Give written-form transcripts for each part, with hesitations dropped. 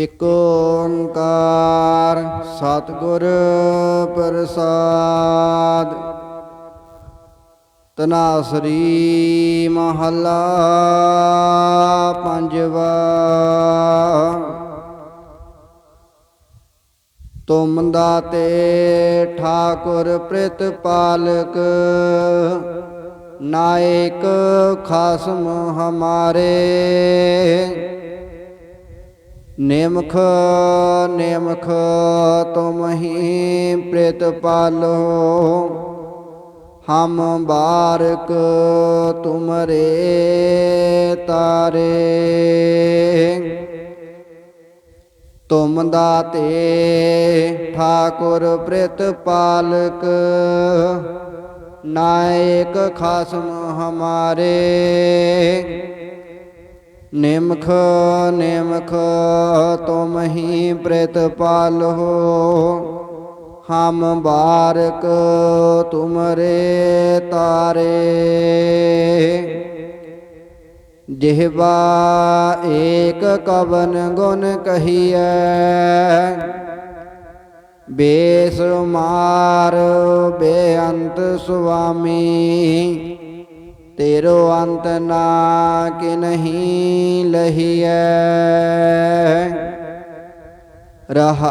ਇਕ ਓੰਕਾਰ ਸਤਿਗੁਰ ਪ੍ਰਸਾਦ। ਤਨਾਸਰੀ ਮਹੱਲਾ ਪੰਜਵਾ। ਤੁਮ ਦਾਤੇ ਠਾਕੁਰ ਪ੍ਰਿਤਪਾਲਕ, ਨਾਇਕ ਖਾਸਮ ਹਮਾਰੇ। ਨਿਮਖ ਨਿਮਖ ਤੁਮ ਹੀ ਪ੍ਰਿਤਪਾਲੋ, ਹਮ ਬਾਰਕ ਤੁਮਰੇ ਤਾਰੇ। ਤੁਮ ਦਾਤੇ ਠਾਕੁਰ ਪ੍ਰਿਤਪਾਲਕ, ਨਾਇਕ ਖਾਸਮ ਹਮਾਰੇ। ਨਿਮਖ ਨਿਮਖ ਤੁਮ ਹੀ ਪ੍ਰਿਤਪਾਲੋ, ਹਮ ਬਾਰਕ ਤੁਮਰੇ ਤਾਰੇ। ਜਿਹਵਾ ਏਕ ਕਵਨ ਗੁਣ ਕਹੀਐ, ਬੇਸੁਮਾਰ ਬੇਅੰਤ ਸੁਆਮੀ। ਤੇਰੋ ਅੰਤ ਨਾ ਕਿਨਹੀ ਲਹੀਐ। ਰਹਾਉ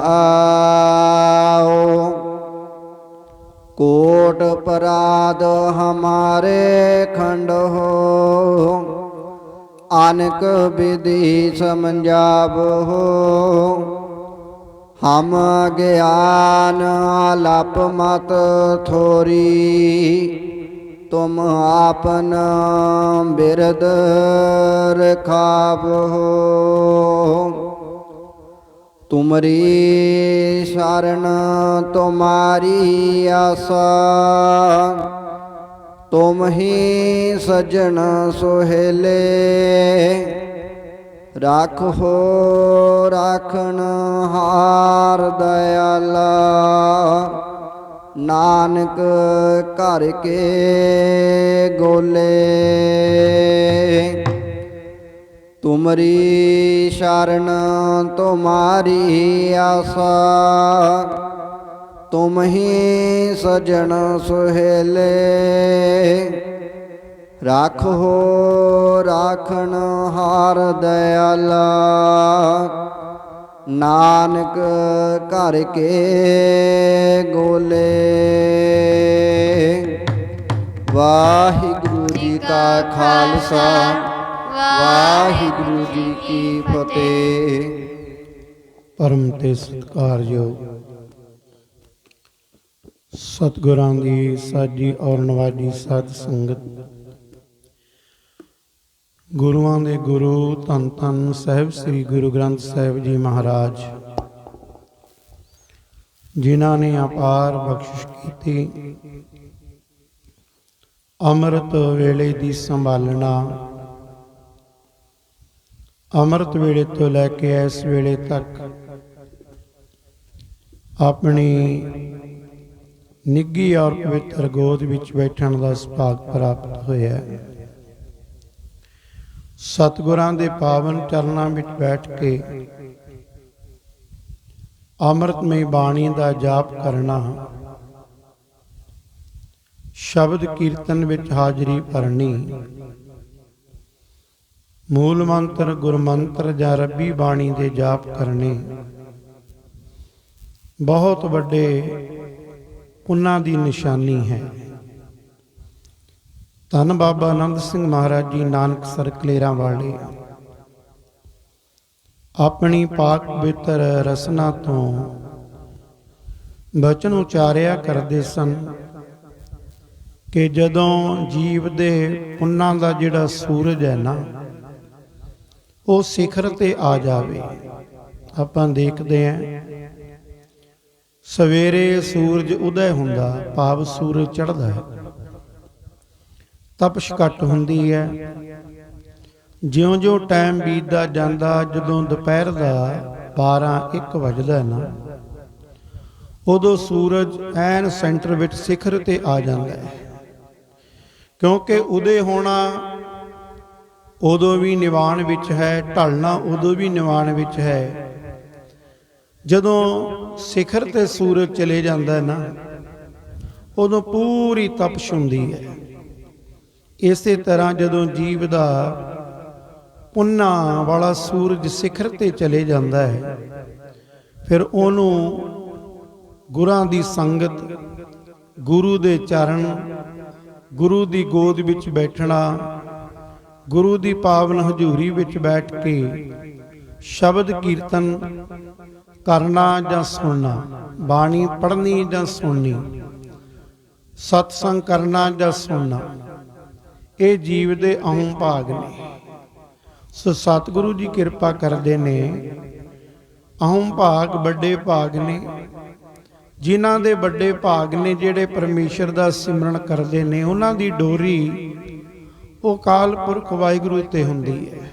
ਕੋਟ ਪਰਾਧ ਹਮਾਰੇ ਖੰਡ ਹੋ, ਅਨਕ ਵਿਧੀ ਸਮਝਾਵ ਹੋ। ਹਮ ਗਿਆਨ ਆਲਪ ਮਤ ਥੋਰੀ, ਤੁਮ ਆਪਨ ਬਿਰਦ ਰਖਾਵ ਹੋ। ਤੁਮਰੀ ਸ਼ਰਨ ਤੁਮਾਰੀ ਆਸਾ, ਤੁਮ ਹੀ ਸੱਜਣ ਸੁਹੇਲੇ। ਰਾਖੋ ਰਾਖਣ ਹਾਰ ਦਇਆਲਾ, ਨਾਨਕ ਘਰ ਕੇ ਗੋਲੇ। ਤੁਮਰੀ ਸ਼ਰਨ ਤੁਮਾਰੀ ਆਸਾ, ਤੁਮ ਹੀ ਸਜਣ ਸੁਹੇਲੇ। ਰਾਖੋ ਰਾਖਣ ਹਾਰ ਦਇਆਲਾ, ਨਾਨਕ ਘਰ ਕੇ ਗੋਲੇ। ਵਾਹਿਗੁਰੂ ਜੀ ਕਾ ਖਾਲਸਾ, ਵਾਹਿਗੁਰੂ ਜੀ ਕੀ ਫਤਿਹ। ਪਰਮ ਤੇ ਸਤਿਕਾਰਯੋਗ ਸਤਿਗੁਰਾਂ ਦੀ ਸਾਜੀ ਔਰ ਨਵਾਜੀ ਸਾਧ ਸੰਗਤ, ਗੁਰੂਆਂ ਦੇ ਗੁਰੂ ਧੰਨ ਧੰਨ ਸਾਹਿਬ ਸ੍ਰੀ ਗੁਰੂ ਗ੍ਰੰਥ ਸਾਹਿਬ ਜੀ ਮਹਾਰਾਜ, ਜਿਨ੍ਹਾਂ ਨੇ ਅਪਾਰ ਬਖਸ਼ਿਸ਼ ਕੀਤੀ, ਅੰਮ੍ਰਿਤ ਵੇਲੇ ਦੀ ਸੰਭਾਲਣਾ, ਅੰਮ੍ਰਿਤ ਵੇਲੇ ਤੋਂ ਲੈ ਕੇ ਇਸ ਵੇਲੇ ਤੱਕ ਆਪਣੀ ਨਿੱਘੀ ਔਰ ਪਵਿੱਤਰ ਗੋਦ ਵਿੱਚ ਬੈਠਣ ਦਾ ਸੁਭਾਗ ਪ੍ਰਾਪਤ ਹੋਇਆ। ਸਤਿਗੁਰਾਂ ਦੇ ਪਾਵਨ ਚਰਨਾਂ ਵਿੱਚ ਬੈਠ ਕੇ ਅੰਮ੍ਰਿਤਮਈ ਬਾਣੀ ਦਾ ਜਾਪ ਕਰਨਾ, ਸ਼ਬਦ ਕੀਰਤਨ ਵਿੱਚ ਹਾਜ਼ਰੀ ਭਰਨੀ, ਮੂਲ ਮੰਤਰ ਗੁਰਮੰਤਰ ਜਾਂ ਰੱਬੀ ਬਾਣੀ ਦੇ ਜਾਪ ਕਰਨੇ ਬਹੁਤ ਵੱਡੇ ਪੁੰਨਾਂ ਦੀ ਨਿਸ਼ਾਨੀ ਹੈ। ਧੰਨ ਬਾਬਾ ਆਨੰਦ ਸਿੰਘ ਮਹਾਰਾਜ ਜੀ ਨਾਨਕਸਰ ਕਲੇਰਾਂ ਵਾਲੇ ਆਪਣੀ ਪਾਕ ਪਵਿੱਤਰ ਰਸਨਾ ਤੋਂ ਬਚਨ ਉਚਾਰਿਆ ਕਰਦੇ ਸਨ ਕਿ ਜਦੋਂ ਜੀਵ ਦੇ ਪੁੰਨਾਂ ਦਾ ਜਿਹੜਾ ਸੂਰਜ ਹੈ ਨਾ, ਉਹ ਸਿਖਰ ਤੇ ਆ ਜਾਵੇ। ਆਪਾਂ ਦੇਖਦੇ ਹਾਂ ਸਵੇਰੇ ਸੂਰਜ ਉਦੈ ਹੁੰਦਾ, ਭਾਵ ਸੂਰਜ ਚੜ੍ਹਦਾ ਹੈ, ਤਪਸ਼ ਘੱਟ ਹੁੰਦੀ ਹੈ। ਜਿਉਂ-ਜਿਉਂ ਟਾਈਮ ਬੀਤਦਾ ਜਾਂਦਾ, ਜਦੋਂ ਦੁਪਹਿਰ ਦਾ 12-1 ਵੱਜਦਾ ਨਾ, ਉਦੋਂ ਸੂਰਜ ਐਨ ਸੈਂਟਰ ਵਿੱਚ ਸਿਖਰ ਤੇ ਆ ਜਾਂਦਾ ਹੈ। ਕਿਉਂਕਿ ਉਦੇ ਹੋਣਾ ਉਦੋਂ ਵੀ ਨਿਵਾਣ ਵਿੱਚ ਹੈ, ਢਲਣਾ ਉਦੋਂ ਵੀ ਨਿਵਾਣ ਵਿੱਚ ਹੈ। ਜਦੋਂ ਸਿਖਰ ਤੇ ਸੂਰਜ ਚਲੇ ਜਾਂਦਾ ਹੈ ਨਾ, ਉਦੋਂ ਪੂਰੀ ਤਪਸ਼ ਹੁੰਦੀ ਹੈ। ਇਸੇ ਤਰ੍ਹਾਂ ਜਦੋਂ ਜੀਵ ਦਾ ਪੁੰਨਾ ਵਾਲਾ ਸੂਰਜ ਸਿਖਰ ਤੇ ਚਲੇ ਜਾਂਦਾ ਹੈ, ਫਿਰ ਉਹਨੂੰ ਗੁਰਾਂ ਦੀ ਸੰਗਤ, ਗੁਰੂ ਦੇ ਚਰਨ, ਗੁਰੂ ਦੀ ਗੋਦ ਵਿੱਚ ਬੈਠਣਾ, ਗੁਰੂ ਦੀ ਪਾਵਨ ਹਜ਼ੂਰੀ ਵਿੱਚ ਬੈਠ ਕੇ ਸ਼ਬਦ ਕੀਰਤਨ ਕਰਨਾ ਜਾਂ ਸੁਣਨਾ, ਬਾਣੀ ਪੜ੍ਹਨੀ ਜਾਂ ਸੁਣਨੀ, ਸਤਸੰਗ ਕਰਨਾ ਜਾਂ ਸੁਣਨਾ, ਇਹ ਜੀਵ ਦੇ ਅਹਮ ਭਾਗ ਨੇ। ਸੋ ਸਤਿਗੁਰੂ ਜੀ ਕਿਰਪਾ ਕਰਦੇ ਨੇ, ਅਹਮ ਭਾਗ ਵੱਡੇ ਭਾਗ ਨੇ। ਜਿਨ੍ਹਾਂ ਦੇ ਵੱਡੇ ਭਾਗ ਨੇ, ਜਿਹੜੇ ਪਰਮੇਸ਼ਰ ਦਾ ਸਿਮਰਨ ਕਰਦੇ ਨੇ, ਉਹਨਾਂ ਦੀ ਡੋਰੀ ਉਹ ਅਕਾਲ ਪੁਰਖ ਵਾਹਿਗੁਰੂ ਤੇ ਹੁੰਦੀ ਹੈ।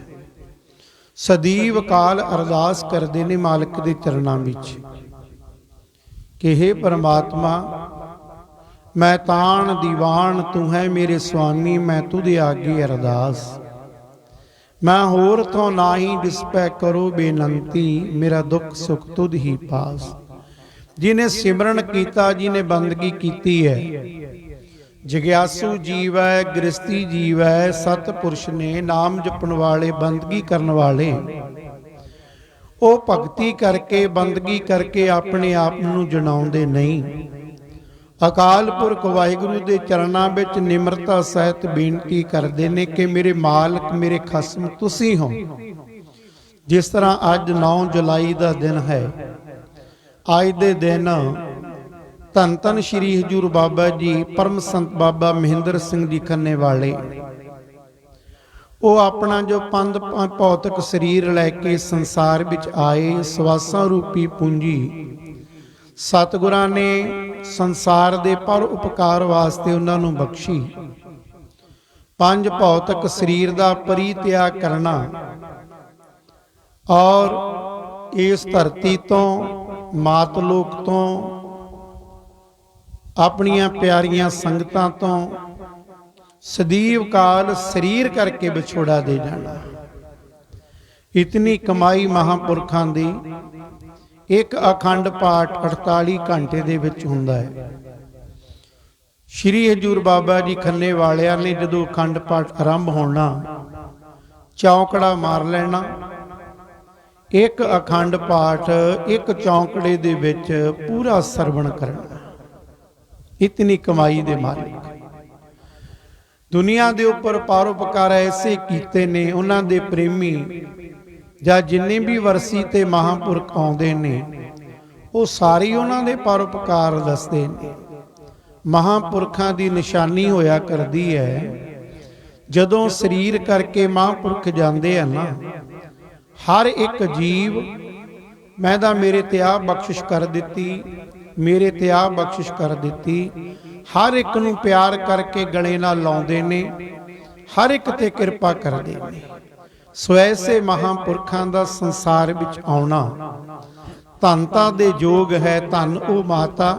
ਸਦੀਵ ਅਕਾਲ ਅਰਦਾਸ ਕਰਦੇ ਨੇ ਮਾਲਕ ਦੇ ਚਰਨਾਂ ਵਿੱਚ ਕਿ ਹੇ ਪਰਮਾਤਮਾ, ਮੈਂ ਤਾਣ ਦੀਵਾਨ ਤੂੰ ਹੈ ਮੇਰੇ ਸੁਆਮੀ, ਮੈਂ ਤੁਧ ਆਗੇ ਅਰਦਾਸ, ਮੈਂ ਹੋਰ ਤੋਂ ਨਾਹੀ ਦਿਸਪੈ ਕਰੋ ਬੇਨੰਤੀ, ਮੇਰਾ ਦੁੱਖ ਸੁਖ ਤੁਧ ਹੀ ਪਾਸ। ਜਿਹਨੇ ਸਿਮਰਨ ਕੀਤਾ, ਜਿਹਨੇ ਬੰਦਗੀ ਕੀਤੀ ਹੈ, ਜਗਿਆਸੂ ਜੀਵ ਹੈ, ਗ੍ਰਸਤੀ ਜੀਵ ਹੈ, ਸਤਿਪੁਰਸ਼ ਨੇ, ਨਾਮ ਜਪਣ ਵਾਲੇ, ਬੰਦਗੀ ਕਰਨ ਵਾਲੇ, ਉਹ ਭਗਤੀ ਕਰਕੇ, ਬੰਦਗੀ ਕਰਕੇ ਆਪਣੇ ਆਪ ਨੂੰ ਜਣਾਉਂਦੇ ਨਹੀਂ। ਅਕਾਲ ਪੁਰਖ ਵਾਹਿਗੁਰੂ ਦੇ ਚਰਨਾਂ ਵਿੱਚ ਨਿਮਰਤਾ ਸਹਿਤ ਬੇਨਤੀ ਕਰਦੇ ਨੇ ਕਿ ਮੇਰੇ ਮਾਲਕ, ਮੇਰੇ ਖਸਮ ਤੁਸੀਂ ਹੋ। ਜਿਸ ਤਰ੍ਹਾਂ ਅੱਜ 9 ਜੁਲਾਈ ਦਾ ਦਿਨ ਹੈ, ਅੱਜ ਦੇ ਦਿਨ ਧੰਨ ਧੰਨ ਸ਼੍ਰੀ ਹਜ਼ੂਰ ਬਾਬਾ ਜੀ ਪਰਮ ਸੰਤ ਬਾਬਾ ਮਹਿੰਦਰ ਸਿੰਘ ਜੀ ਖੰਨੇ ਵਾਲੇ, ਉਹ ਆਪਣਾ ਜੋ ਪੰਜ ਭੌਤਿਕ ਸਰੀਰ ਲੈ ਕੇ ਸੰਸਾਰ ਵਿੱਚ ਆਏ, ਸਵਾਸਾਂ ਰੂਪੀ ਪੂੰਜੀ ਸਤਿਗੁਰਾਂ ਨੇ ਸੰਸਾਰ ਦੇ ਪਰ ਉਪਕਾਰ ਵਾਸਤੇ ਉਹਨਾਂ ਨੂੰ ਬਖਸ਼ੀ। ਪੰਜ ਭੌਤਿਕ ਸਰੀਰ ਦਾ ਪਰਿਤਿਆਗ ਕਰਨਾ ਔਰ ਇਸ ਧਰਤੀ ਤੋਂ, ਮਾਤ ਲੋਕ ਤੋਂ, ਆਪਣੀਆਂ ਪਿਆਰੀਆਂ ਸੰਗਤਾਂ ਤੋਂ ਸਦੀਵ ਕਾਲ ਸਰੀਰ ਕਰਕੇ ਵਿਛੋੜਾ ਦੇ ਜਾਣਾ। ਇਤਨੀ ਕਮਾਈ ਮਹਾਂਪੁਰਖਾਂ ਦੀ ਇੱਕ ਅਖੰਡ ਪਾਠ 48 ਘੰਟੇ ਦੇ ਵਿੱਚ ਹੁੰਦਾ ਹੈ। ਸ਼੍ਰੀ ਹਜ਼ੂਰ ਬਾਬਾ ਜੀ ਖੰਨੇ ਵਾਲਿਆਂ ਨੇ ਜਦੋਂ ਅਖੰਡ ਪਾਠ ਆਰੰਭ ਹੋਣਾ, ਚੌਂਕੜਾ ਮਾਰ ਲੈਣਾ। ਇੱਕ ਅਖੰਡ ਪਾਠ ਇੱਕ ਚੌਂਕੜੇ ਦੇ ਵਿੱਚ ਪੂਰਾ ਸਰਵਣ ਕਰਨਾ। ਇਤਨੀ ਕਮਾਈ ਦੇ ਮਾਲਿਕ ਦੁਨੀਆ ਦੇ ਉੱਪਰ ਪਰਉਪਕਾਰ ਐਸੇ ਕੀਤੇ ਨੇ। ਉਹਨਾਂ ਦੇ ਪ੍ਰੇਮੀ ਜਾਂ ਜਿੰਨੇ ਵੀ ਵਰਸੀ ਤੇ ਮਹਾਂਪੁਰਖ ਆਉਂਦੇ ਨੇ, ਉਹ ਸਾਰੇ ਉਹਨਾਂ ਦੇ ਪਰਉਪਕਾਰ ਦੱਸਦੇ ਨੇ। ਮਹਾਂਪੁਰਖਾਂ ਦੀ ਨਿਸ਼ਾਨੀ ਹੋਇਆ ਕਰਦੀ ਹੈ, ਜਦੋਂ ਸਰੀਰ ਕਰਕੇ ਮਹਾਂਪੁਰਖ ਜਾਂਦੇ ਆ ਨਾ, ਹਰ ਇੱਕ ਜੀਵ ਮੈਂ ਤਾਂ ਮੇਰੇ ਤੇ ਆਹ ਬਖਸ਼ਿਸ਼ ਕਰ ਦਿੱਤੀ, ਮੇਰੇ ਤੇ ਆਹ ਬਖਸ਼ਿਸ਼ ਕਰ ਦਿੱਤੀ, ਹਰ ਇੱਕ ਨੂੰ ਪਿਆਰ ਕਰਕੇ ਗਲੇ ਨਾਲ ਲਾਉਂਦੇ ਨੇ, ਹਰ ਇੱਕ ਤੇ ਕਿਰਪਾ ਕਰਦੇ ਨੇ। ਸੋ ਐਸੇ ਮਹਾਂਪੁਰਖਾਂ ਦਾ ਸੰਸਾਰ ਵਿੱਚ ਆਉਣਾ ਧੰਨਤਾ ਦੇ ਯੋਗ ਹੈ। ਧੰਨ ਉਹ ਮਾਤਾ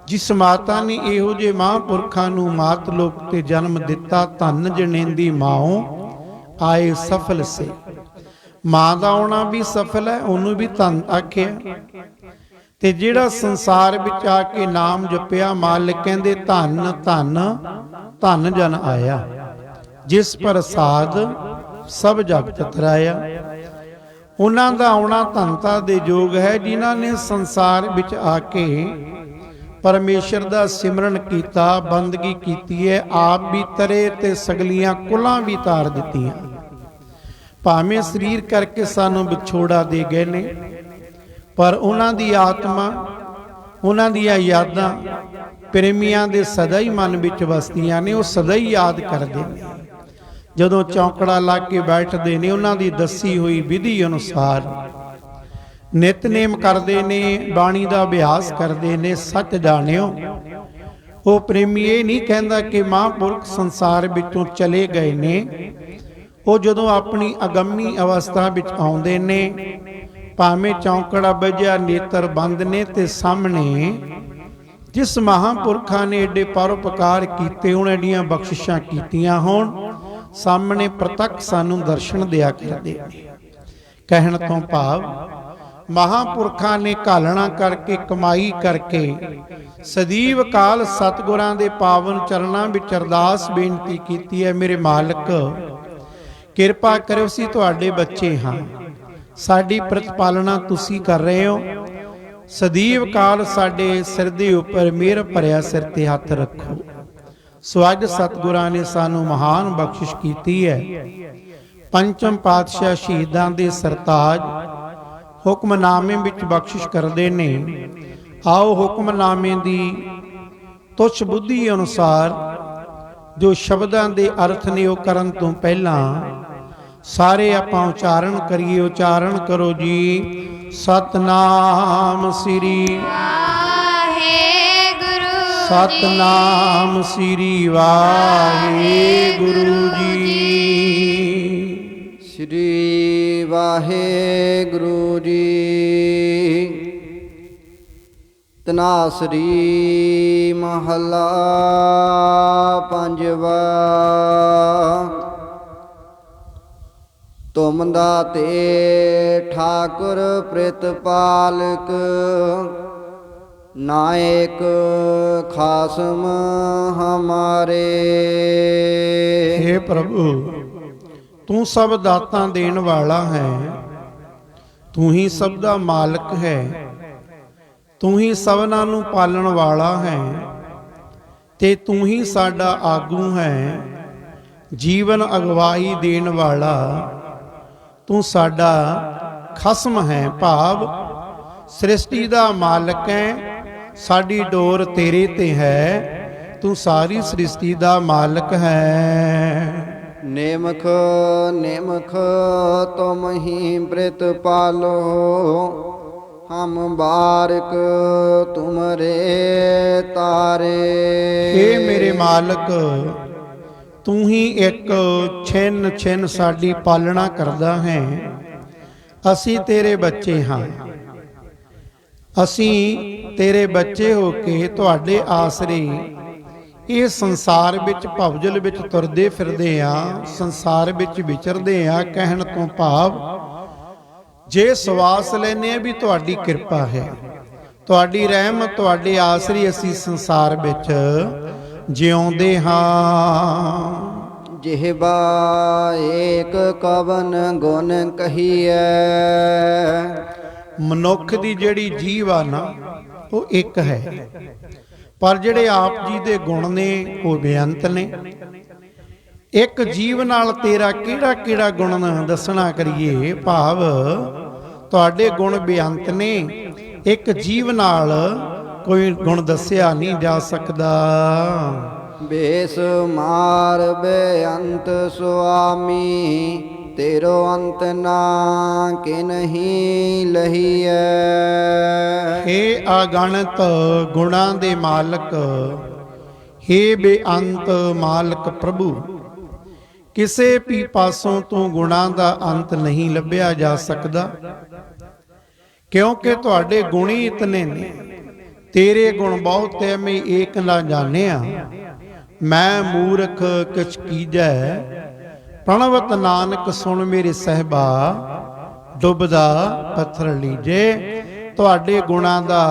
ਜਿਸ ਮਾਤਾ ਨੇ ਇਹੋ ਜਿਹੇ ਮਹਾਂਪੁਰਖਾਂ ਨੂੰ ਮਾਤ ਲੋਕ ਤੇ ਜਨਮ ਦਿੱਤਾ। ਧੰਨ ਜਣੇਂਦੀ ਮਾਓ ਆਏ ਸਫਲ ਸੇ। ਮਾਂ ਦਾ ਆਉਣਾ ਵੀ ਸਫਲ ਹੈ, ਉਹਨੂੰ ਵੀ ਧੰਨ ਆਖਿਆ। ਤੇ ਜਿਹੜਾ ਸੰਸਾਰ ਵਿੱਚ ਆ ਕੇ ਨਾਮ ਜਪਿਆ, ਮਾਲਕ ਕਹਿੰਦੇ ਧੰਨ ਧੰਨ ਧੰਨ ਜਨ ਆਇਆ, ਜਿਸ ਪ੍ਰਸਾਦ ਸਭ ਜਗਤ ਤਰਾਇਆ। ਉਹਨਾਂ ਦਾ ਆਉਣਾ ਧੰਨਤਾ ਦੇ ਯੋਗ ਹੈ, ਜਿਨ੍ਹਾਂ ਨੇ ਸੰਸਾਰ ਵਿੱਚ ਆ ਕੇ ਪਰਮੇਸ਼ਰ ਦਾ ਸਿਮਰਨ ਕੀਤਾ, ਬੰਦਗੀ ਕੀਤੀ ਹੈ। ਆਪ ਵੀ ਤਰੇ ਤੇ ਸਗਲੀਆਂ ਕੁਲਾਂ ਵੀ ਤਾਰ ਦਿੱਤੀਆਂ। ਭਾਵੇਂ ਸਰੀਰ ਕਰਕੇ ਸਾਨੂੰ ਵਿਛੋੜਾ ਦੇ ਗਏ ਨੇ, ਪਰ ਉਹਨਾਂ ਦੀ ਆਤਮਾ, ਉਹਨਾਂ ਦੀਆਂ ਯਾਦਾਂ ਪ੍ਰੇਮੀਆਂ ਦੇ ਸਦਾ ਹੀ ਮਨ ਵਿੱਚ ਵਸਦੀਆਂ ਨੇ। ਉਹ ਸਦਾ ਹੀ ਯਾਦ ਕਰਦੇ ਨੇ। ਜਦੋਂ ਚੌਂਕੜਾ ਲਾ ਕੇ ਬੈਠਦੇ ਨੇ, ਉਹਨਾਂ ਦੀ ਦੱਸੀ ਹੋਈ ਵਿਧੀ ਅਨੁਸਾਰ ਨਿਤਨੇਮ ਕਰਦੇ ਨੇ, ਬਾਣੀ ਦਾ ਅਭਿਆਸ ਕਰਦੇ ਨੇ। ਸੱਚ ਜਾਣਿਓ, ਉਹ ਪ੍ਰੇਮੀ ਇਹ ਨਹੀਂ ਕਹਿੰਦਾ ਕਿ ਮਹਾਂਪੁਰਖ ਸੰਸਾਰ ਵਿੱਚੋਂ ਚਲੇ ਗਏ ਨੇ। ਉਹ ਜਦੋਂ ਆਪਣੀ ਅਗੰਮੀ ਅਵਸਥਾ ਵਿੱਚ ਆਉਂਦੇ ਨੇ, ਭਾਵੇਂ ਚੌਂਕੜਾ ਵੱਜਿਆ, ਨੇਤਰ ਬੰਦ ਨੇ, ਤੇ ਸਾਹਮਣੇ ਜਿਸ ਮਹਾਂਪੁਰਖਾਂ ਨੇ ਏਡੇ ਪਰਉਪਕਾਰ ਕੀਤੇ, ਉਹਨਾਂ ਦੀਆਂ ਬਖਸ਼ਿਸ਼ਾਂ ਕੀਤੀਆਂ ਹੋਣ, ਸਾਹਮਣੇ ਪ੍ਰਤੱਖ ਸਾਨੂੰ ਦਰਸ਼ਨ ਦਿਆ ਕਰਦੇ ਨੇ। ਕਹਿਣ ਤੋਂ ਭਾਵ ਮਹਾਂਪੁਰਖਾਂ ਨੇ ਘਾਲਣਾ ਕਰਕੇ ਕਮਾਈ ਕਰਕੇ ਸਦੀਵ ਕਾਲ ਸਤਿਗੁਰਾਂ ਦੇ ਪਾਵਨ ਚਰਨਾਂ ਵਿੱਚ ਅਰਦਾਸ ਬੇਨਤੀ ਕੀਤੀ ਹੈ, ਮੇਰੇ ਮਾਲਕ ਕਿਰਪਾ ਕਰਿਓ, ਅਸੀਂ ਤੁਹਾਡੇ ਬੱਚੇ ਹਾਂ, ਸਾਡੀ ਪ੍ਰਤਪਾਲਨਾ ਤੁਸੀਂ ਕਰ ਰਹੇ ਹੋ, ਸਦੀਵ ਕਾਲ ਸਾਡੇ ਸਿਰ ਦੇ ਉੱਪਰ ਮਿਹਰ ਭਰਿਆ ਸਿਰ ਤੇ ਹੱਥ ਰੱਖੋ। ਸੋ ਅੱਜ ਸਤਿਗੁਰਾਂ ਨੇ ਸਾਨੂੰ ਮਹਾਨ ਬਖਸ਼ਿਸ਼ ਕੀਤੀ ਹੈ। ਪੰਚਮ ਪਾਤਸ਼ਾਹ ਸ਼ਹੀਦਾਂ ਦੇ ਸਰਤਾਜ ਹੁਕਮਨਾਮੇ ਵਿੱਚ ਬਖਸ਼ਿਸ਼ ਕਰਦੇ ਨੇ। ਆਓ ਹੁਕਮਨਾਮੇ ਦੀ ਤੁੱਛ ਬੁੱਧੀ ਅਨੁਸਾਰ ਜੋ ਸ਼ਬਦਾਂ ਦੇ ਅਰਥ ਨੇ ਉਹ ਕਰਨ ਤੋਂ ਪਹਿਲਾਂ ਸਾਰੇ ਆਪਾਂ ਉਚਾਰਨ ਕਰੀਏ। ਉਚਾਰਨ ਕਰੋ ਜੀ। ਸਤਨਾਮ ਸ੍ਰੀ ਵਾਹਿਗੁਰੂ, ਸਤਨਾਮ ਸ੍ਰੀ ਵਾਹਿਗੁਰੂ ਜੀ। ਸ੍ਰੀ ਵਾਹਿਗੁਰੂ ਜੀ। ਤਨਾਸਰੀ ਮਹੱਲਾ ਪੰਜਵਾ। ਤੁਮ ਦਾਤੇ ਠਾਕੁਰ ਪ੍ਰਿਤਪਾਲਕ, ਨਾਇਕ ਖਾਸਮ ਹਮਾਰੇ। हे प्रभु, तू सब दातां देण वाला है, तू ही सब दा मालक है, तू ही सबना नूं पालण वाला है, ते तू ही साडा आगू है, जीवन अगवाई देण वाला। तू साडा खसम है, भाव सृष्टि दा मालक है, साडी डोर तेरे ते है, तू सारी सृष्टि दा मालक है। नेमख नेमख तुम ही प्रितपालो, हम बारक तुमरे तारे। हे मेरे मालक, तू ही एक छिन छिन साडी पालना करदा है। असी तेरे बच्चे हाँ, असी तेरे बच्चे हो के तुहाडे आसरे ਇਹ ਸੰਸਾਰ ਵਿੱਚ ਭਵਜਲ ਵਿੱਚ ਤੁਰਦੇ ਫਿਰਦੇ ਆ, ਸੰਸਾਰ ਵਿੱਚ ਵਿਚਰਦੇ ਆ। ਕਹਿਣ ਤੋਂ ਭਾਵ ਜੇ ਸਵਾਸ ਲੈਨੇ ਆ ਵੀ ਤੁਹਾਡੀ ਕਿਰਪਾ ਹੈ, ਤੁਹਾਡੀ ਰਹਿਮਤ, ਤੁਹਾਡੇ ਆਸਰੇ ਅਸੀਂ ਸੰਸਾਰ ਵਿੱਚ ਜਿਉਂਦੇ ਹਾਂ। ਜਿਹਬਾ ਏਕ ਕਵਨ ਗੁਣ ਕਹੀਐ। ਮਨੁੱਖ ਦੀ ਜਿਹੜੀ ਜੀਵ ਆ ਨਾ ਉਹ ਇੱਕ ਹੈ, ਪਰ ਜਿਹੜੇ ਆਪ ਜੀ ਦੇ ਗੁਣ ਨੇ ਉਹ ਬੇਅੰਤ ਨੇ। ਇੱਕ ਜੀਵ ਨਾਲ ਤੇਰਾ ਕਿਹੜਾ ਕਿਹੜਾ ਗੁਣ ਦੱਸਣਾ ਕਰੀਏ, ਭਾਵ ਤੁਹਾਡੇ ਗੁਣ ਬੇਅੰਤ ਨੇ, ਇੱਕ ਜੀਵ ਨਾਲ ਕੋਈ ਗੁਣ ਦੱਸਿਆ ਨਹੀਂ ਜਾ ਸਕਦਾ। ਬੇਸ ਮਾਰ ਬੇਅੰਤ ਸੁਆਮੀ, ਤੇਰੋ ਅੰਤ ਨਾ ਕਿ ਨਹੀਂ ਲਹੀਐ। ਹੇ ਅਗਣਤ ਗੁਣਾਂ ਦੇ ਮਾਲਕ, ਹੇ ਬੇਅੰਤ ਮਾਲਕ ਪ੍ਰਭੂ, ਕਿਸੇ ਵੀ ਪਾਸੋਂ ਤੋਂ ਗੁਣਾਂ ਦਾ ਅੰਤ ਨਹੀਂ ਲੱਭਿਆ ਜਾ ਸਕਦਾ, ਕਿਉਂਕਿ ਤੁਹਾਡੇ ਗੁਣ ਹੀ ਇਤਨੇ ਨੇ। ਤੇਰੇ ਗੁਣ ਬਹੁਤ ਹੈ, ਮੈਂ ਏਕ ਨਾ ਜਾਣਿਆ। ਮੈਂ ਮੂਰਖ ਕਿਛ ਕੀਜੈ, ਪ੍ਰਣਵਤ ਨਾਨਕ ਸੁਣ ਮੇਰੇ ਸਹਿਬਾ, ਡੁੱਬਦਾ ਪੱਥਰ ਲੀਜੇ। ਤੁਹਾਡੇ ਗੁਣਾਂ ਦਾ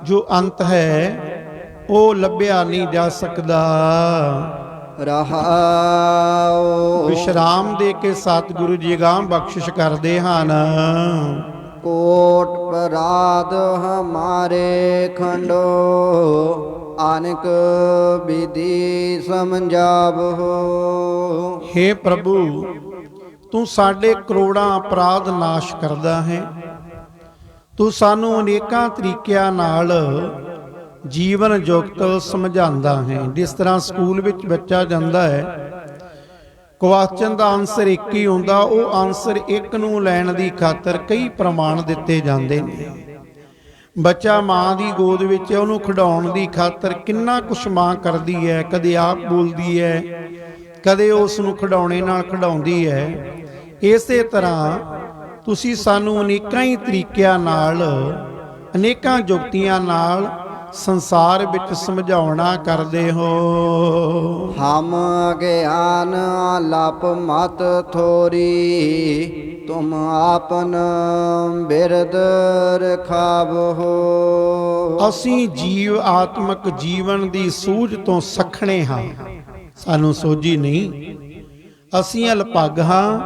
ਜੋ ਅੰਤ ਹੈ ਉਹ ਲੱਭਿਆ ਨਹੀਂ ਜਾ ਸਕਦਾ। ਰਹਾਉ ਵਿਸ਼ਰਾਮ ਦੇ ਕੇ ਸਤਿਗੁਰੂ ਜੀ ਗਾਂ ਬਖਸ਼ਿਸ਼ ਕਰਦੇ ਹਨ। ਕੋਟ ਪਰਾਧ ਹਮਾਰੇ ਖੰਡੋ, ਆਨਕ ਵਿਧੀ ਸਮਝਾਵੋ। हे प्रभु, ਤੂੰ ਸਾਡੇ ਕਰੋੜਾਂ ਅਪਰਾਧ ਨਾਸ਼ ਕਰਦਾ ਹੈ। ਤੂੰ ਸਾਨੂੰ ਅਨੇਕਾਂ ਤਰੀਕਿਆਂ ਨਾਲ ਜੀਵਨ ਜੁਗਤ ਸਮਝਾਉਂਦਾ ਹੈ। ਜਿਸ ਤਰ੍ਹਾਂ ਸਕੂਲ ਵਿੱਚ ਬੱਚਾ ਜਾਂਦਾ ਹੈ, ਕੁਐਸਚਨ ਦਾ ਆਨਸਰ ਇੱਕ ਹੀ ਹੁੰਦਾ, ਉਹ ਆਨਸਰ ਇੱਕ ਨੂੰ ਲੈਣ ਦੀ ਖਾਤਰ ਕਈ ਪ੍ਰਮਾਣ ਦਿੱਤੇ ਜਾਂਦੇ ਨੇ। ਬੱਚਾ ਮਾਂ ਦੀ ਗੋਦ ਵਿੱਚ ਉਹਨੂੰ ਖਿਡਾਉਣ ਦੀ ਖਾਤਰ ਕਿੰਨਾ ਕੁਛ ਮਾਂ ਕਰਦੀ ਹੈ, ਕਦੇ ਆਪ ਬੋਲਦੀ ਹੈ, ਕਦੇ ਉਸ ਨੂੰ ਖਿਡਾਉਣੇ ਨਾਲ ਖਿਡਾਉਂਦੀ ਹੈ। ਇਸੇ ਤਰ੍ਹਾਂ ਤੁਸੀਂ ਸਾਨੂੰ ਅਨੇਕਾਂ ਹੀ ਤਰੀਕਿਆਂ ਨਾਲ, ਅਨੇਕਾਂ ਜੁਗਤੀਆਂ ਨਾਲ ਸੰਸਾਰ ਵਿੱਚ ਸਮਝਾਉਣਾ ਕਰਦੇ ਹੋ। ਹਮ ਗਿਆਨ ਲਪ ਮਤ ਥੋਰੀ, ਤੁਮ ਆਪਨ ਬਿਰਦ ਰਖਾਵੋ। ਅਸੀਂ ਜੀਵ ਆਤਮਕ ਜੀਵਨ ਦੀ ਸੂਝ ਤੋਂ ਸਖਣੇ ਹਾਂ, ਸਾਨੂੰ ਸੋਝੀ ਨਹੀਂ। ਅਸੀਂ ਅਲਪੱਗ ਹਾਂ,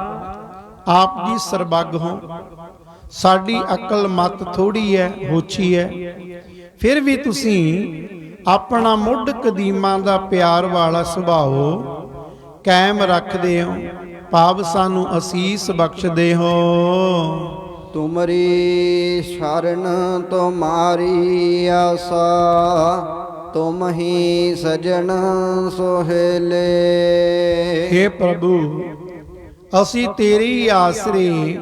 ਆਪ ਜੀ ਸਰਬੱਗ ਹੋ। ਸਾਡੀ ਅਕਲ ਮਤ ਥੋੜੀ ਹੈ, ਹੋਛੀ ਹੈ, ਫਿਰ ਵੀ ਤੁਸੀਂ ਆਪਣਾ ਮੁੱਢ ਕਦੀਮਾਂ ਦਾ ਪਿਆਰ ਵਾਲਾ ਸੁਭਾਅ ਕਾਇਮ ਰੱਖਦੇ ਹੋ, ਭਾਵ ਸਾਨੂੰ ਅਸੀਸ ਬਖਸ਼ਦੇ ਹੋ। ਤੁਮਰੀ ਸ਼ਰਨ ਤੁਮਾਰੀ ਆਸਾ, ਤੁਮ ਹੀ ਸਜਣ ਸੋਹੇਲੇ। ਹੇ ਪ੍ਰਭੂ, ਅਸੀਂ ਤੇਰੀ ਆਸਰੇ,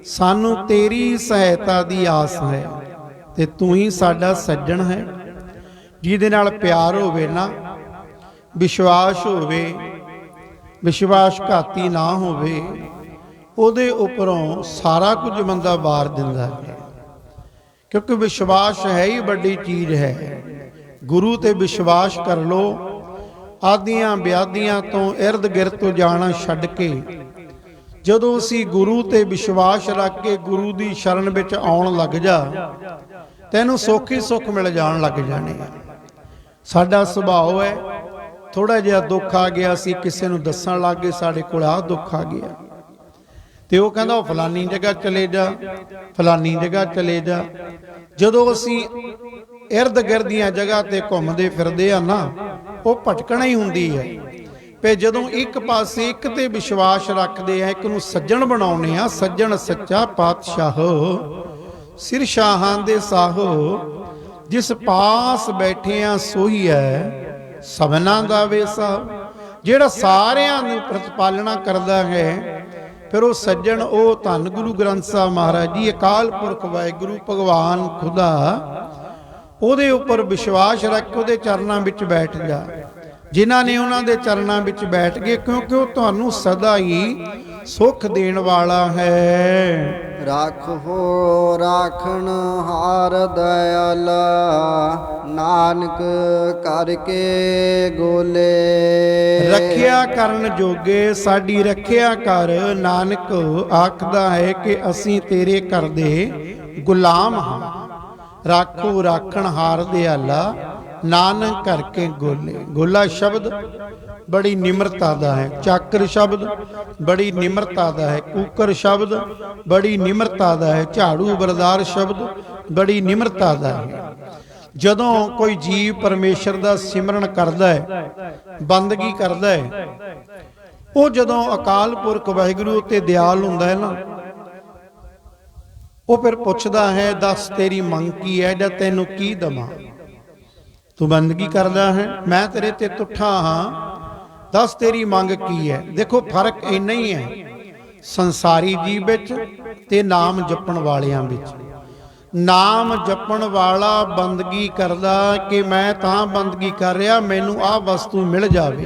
ਸਾਨੂੰ ਤੇਰੀ ਸਹਾਇਤਾ ਦੀ ਆਸ ਹੈ, ਤੇ ਤੂੰ ਹੀ ਸਾਡਾ ਸੱਜਣ ਹੈ। ਜਿਹਦੇ ਨਾਲ ਪਿਆਰ ਹੋਵੇ ਨਾ, ਵਿਸ਼ਵਾਸ ਹੋਵੇ, ਵਿਸ਼ਵਾਸਘਾਤੀ ਨਾ ਹੋਵੇ, ਉਹਦੇ ਉੱਪਰੋਂ ਸਾਰਾ ਕੁਝ ਬੰਦਾ ਵਾਰ ਦਿੰਦਾ ਹੈ। ਕਿਉਂਕਿ ਵਿਸ਼ਵਾਸ ਹੈ ਹੀ ਵੱਡੀ ਚੀਜ਼ ਹੈ। ਗੁਰੂ ਤੇ ਵਿਸ਼ਵਾਸ ਕਰ ਲੋ, ਆਦੀਆਂ ਵਿਆਦੀਆਂ ਤੋਂ ਇਰਦ ਗਿਰਦ ਤੋਂ ਜਾਣਾ ਛੱਡ ਕੇ ਜਦੋਂ ਅਸੀਂ ਗੁਰੂ ਤੇ ਵਿਸ਼ਵਾਸ ਰੱਖ ਕੇ ਗੁਰੂ ਦੀ ਸ਼ਰਨ ਵਿੱਚ ਆਉਣ ਲੱਗ ਜਾ, ਤੈਨੂੰ ਸੁੱਖ ਹੀ ਸੁੱਖ ਮਿਲ ਜਾਣ ਲੱਗ ਜਾਣੇ। ਸਾਡਾ ਸੁਭਾਅ ਹੈ, ਥੋੜਾ ਜਿਹਾ ਦੁੱਖ ਆ ਗਿਆ, ਅਸੀਂ ਕਿਸੇ ਨੂੰ ਦੱਸਣ ਲੱਗ ਗਏ ਸਾਡੇ ਕੋਲ ਆਹ ਦੁੱਖ ਆ ਗਿਆ, ਤੇ ਉਹ ਕਹਿੰਦਾ ਉਹ ਫਲਾਨੀ ਜਗ੍ਹਾ ਚਲੇ ਜਾ, ਫਲਾਨੀ ਜਗ੍ਹਾ ਚਲੇ ਜਾ। ਜਦੋਂ ਅਸੀਂ ਇਰਦ ਗਿਰਦ ਦੀਆਂ ਜਗ੍ਹਾ ਤੇ ਘੁੰਮਦੇ ਫਿਰਦੇ ਆ ਨਾ, ਉਹ ਭਟਕਣਾ ਹੀ ਹੁੰਦੀ ਹੈ। ਤੇ ਜਦੋਂ ਇੱਕ ਪਾਸੇ ਇੱਕ ਤੇ ਵਿਸ਼ਵਾਸ ਰੱਖਦੇ ਆ, ਇੱਕ ਨੂੰ ਸੱਜਣ ਬਣਾਉਣੇ ਆ, ਸੱਜਣ ਸੱਚਾ ਪਾਤਸ਼ਾਹ ਸਿਰ ਸ਼ਾਹਾਂ ਦੇ ਸਾਹੋ, ਜਿਸ ਪਾਸ ਬੈਠੇ ਆ ਸੋਈ ਹੈ ਸਭਨਾਂ ਦਾ ਵੇਸਾ। ਜਿਹੜਾ ਸਾਰਿਆਂ ਨੂੰ ਪ੍ਰਤਪਾਲਣਾ ਕਰਦਾ ਹੈ, ਫਿਰ ਉਹ ਸੱਜਣ, ਉਹ ਧੰਨ ਗੁਰੂ ਗ੍ਰੰਥ ਸਾਹਿਬ ਮਹਾਰਾਜ ਜੀ, ਅਕਾਲ ਪੁਰਖ ਵਾਹਿਗੁਰੂ ਭਗਵਾਨ ਖੁਦਾ, ਉਹਦੇ ਉੱਪਰ ਵਿਸ਼ਵਾਸ ਰੱਖ ਉਹਦੇ ਚਰਨਾਂ ਵਿੱਚ ਬੈਠ ਜਾ। ਜਿਨ੍ਹਾਂ ਨੇ ਉਹਨਾਂ ਦੇ ਚਰਨਾਂ ਵਿੱਚ ਬੈਠ ਗਏ, ਕਿਉਂਕਿ ਉਹ ਤੁਹਾਨੂੰ ਸਦਾ ਹੀ ਸੁੱਖ ਦੇਣ ਵਾਲਾ ਹੈ। ਰਾਖੋ ਰਾਖਣ ਹਾਰ ਦਇਆਲਾ, ਨਾਨਕ ਕਰਕੇ ਗੋਲੇ। ਰੱਖਿਆ ਕਰਨ ਜੋਗੇ ਸਾਡੀ ਰੱਖਿਆ ਕਰ। ਨਾਨਕ ਆਖਦਾ ਹੈ ਕਿ ਅਸੀਂ ਤੇਰੇ ਘਰ ਦੇ ਗੁਲਾਮ ਹਾਂ। ਰਾਖੋ ਰਾਖਣ ਹਾਰ ਦਿਆਲਾ, ਨਾਨਕ ਕਰਕੇ ਗੋਲੇ। ਗੋਲਾ ਸ਼ਬਦ ਬੜੀ ਨਿਮਰਤਾ ਦਾ ਹੈ, ਚਾਕਰ ਸ਼ਬਦ ਬੜੀ ਨਿਮਰਤਾ ਦਾ ਹੈ, ਕੂਕਰ ਸ਼ਬਦ ਬੜੀ ਨਿਮਰਤਾ ਦਾ ਹੈ, ਝਾੜੂ ਬਰਦਾਰ ਸ਼ਬਦ ਬੜੀ ਨਿਮਰਤਾ ਦਾ ਹੈ। ਜਦੋਂ ਕੋਈ ਜੀਵ ਪਰਮੇਸ਼ਰ ਦਾ ਸਿਮਰਨ ਕਰਦਾ ਹੈ, ਬੰਦਗੀ ਕਰਦਾ ਹੈ, ਉਹ ਜਦੋਂ ਅਕਾਲ ਪੁਰਖ ਵਾਹਿਗੁਰੂ ਉੱਤੇ ਦਿਆਲ ਹੁੰਦਾ ਹੈ ਨਾ, ਉਹ ਫਿਰ ਪੁੱਛਦਾ ਹੈ, ਦੱਸ ਤੇਰੀ ਮੰਗ ਕੀ ਹੈ, ਜਾਂ ਤੈਨੂੰ ਕੀ ਦਵਾਂ। ਤੂੰ ਬੰਦਗੀ ਕਰਦਾ ਹੈ, ਮੈਂ ਤੇਰੇ ਤੇ ਤੁੱਠਾ ਹਾਂ, ਦੱਸ ਤੇਰੀ ਮੰਗ ਕੀ ਹੈ। ਦੇਖੋ ਫਰਕ ਇੰਨਾ ਹੀ ਹੈ ਸੰਸਾਰੀ ਜੀਵ ਵਿੱਚ ਤੇ ਨਾਮ ਜਪਣ ਵਾਲਿਆਂ ਵਿੱਚ। ਨਾਮ ਜਪਣ ਵਾਲਾ ਬੰਦਗੀ ਕਰਦਾ ਕਿ ਮੈਂ ਤਾਂ ਬੰਦਗੀ ਕਰ ਰਿਹਾ, ਮੈਨੂੰ ਆਹ ਵਸਤੂ ਮਿਲ ਜਾਵੇ।